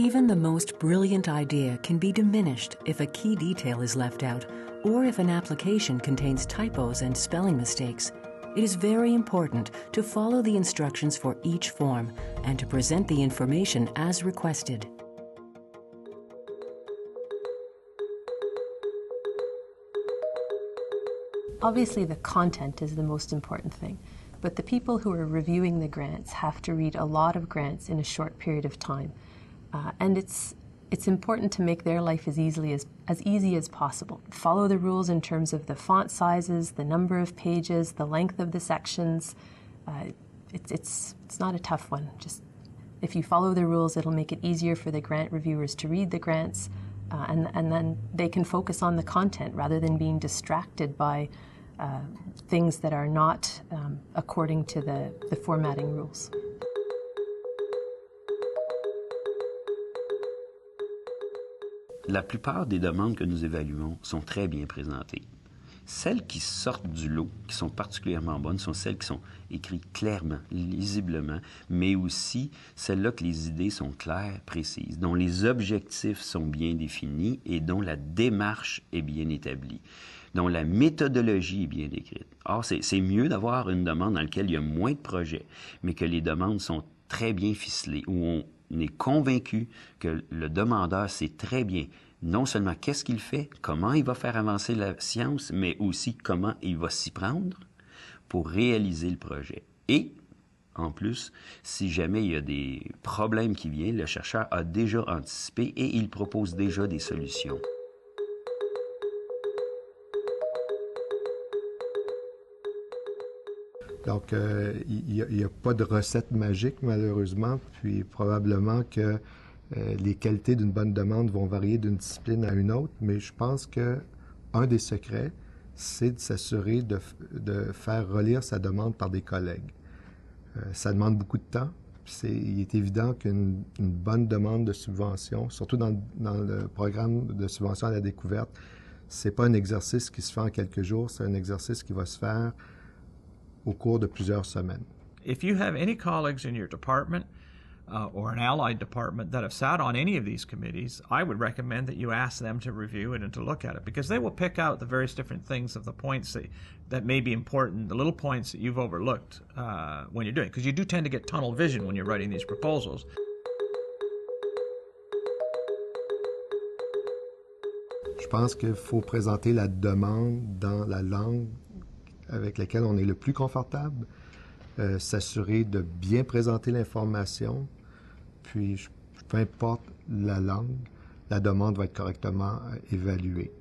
Even the most brilliant idea can be diminished if a key detail is left out or if an application contains typos and spelling mistakes. It is very important to follow the instructions for each form and to present the information as requested. Obviously, the content is the most important thing, but the people who are reviewing the grants have to read a lot of grants in a short period of time. And it's important to make their life as easy as possible. Follow the rules in terms of the font sizes, the number of pages, the length of the sections. It's not a tough one. Just if you follow the rules, it'll make it easier for the grant reviewers to read the grants, and then they can focus on the content rather than being distracted by things that are not according to the formatting rules. La plupart des demandes que nous évaluons sont très bien présentées. Celles qui sortent du lot, qui sont particulièrement bonnes, sont celles qui sont écrites clairement, lisiblement, mais aussi celles-là que les idées sont claires, précises, dont les objectifs sont bien définis et dont la démarche est bien établie, dont la méthodologie est bien décrite. Or, c'est mieux d'avoir une demande dans laquelle il y a moins de projets, mais que les demandes sont très bien ficelées, où on est convaincu que le demandeur sait très bien non seulement qu'est-ce qu'il fait, comment il va faire avancer la science, mais aussi comment il va s'y prendre pour réaliser le projet. Et, en plus, si jamais il y a des problèmes qui viennent, le chercheur a déjà anticipé et il propose déjà des solutions. Donc, il n'y a pas de recette magique, malheureusement, puis probablement que les qualités d'une bonne demande vont varier d'une discipline à une autre, mais je pense qu'un des secrets, c'est de s'assurer de faire relire sa demande par des collègues. Ça demande beaucoup de temps. Il est évident qu'une bonne demande de subvention, surtout dans le programme de subvention à la découverte, c'est pas un exercice qui se fait en quelques jours, c'est un exercice qui va se faire au cours de plusieurs semaines. If you have any colleagues in your department or an allied department that have sat on any of these committees, I would recommend that you ask them to review it and to look at it, because they will pick out the various different things of the points that may be important, the little points that you've overlooked when you're doing it, because you do tend to get tunnel vision when you're writing these proposals. Je pense qu'il faut présenter la demande dans la langue avec laquelle on est le plus confortable, s'assurer de bien présenter l'information, puis peu importe la langue, la demande va être correctement évaluée.